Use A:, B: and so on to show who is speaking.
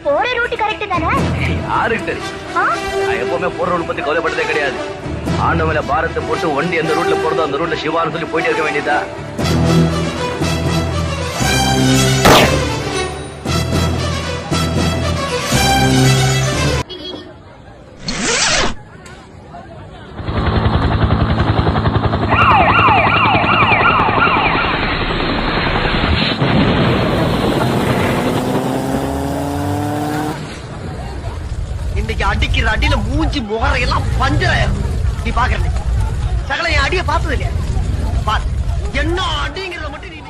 A: போற root correct தானே?
B: யாருக்கு தெரியும்? நான் எப்பவுமே போற ரூட் பத்தி கவலைப்பட்டதே கிடையாது. ஆண்டவல பாரத்தை போட்டு வண்டி எந்த ரூட்ல போறதோ அந்த ரூட்ல சிவான்னு சொல்லி போயிட்டே இருக்க வேண்டியதா.
C: அடிக்கிற அடியில மூஞ்சி முகரையெல்லாம் பஞ்சராயிரும். நீ பாக்குற சகல என் அடிய பார்த்தது இல்லையா? பாரு என்ன அடிங்கிறத மட்டும் நீ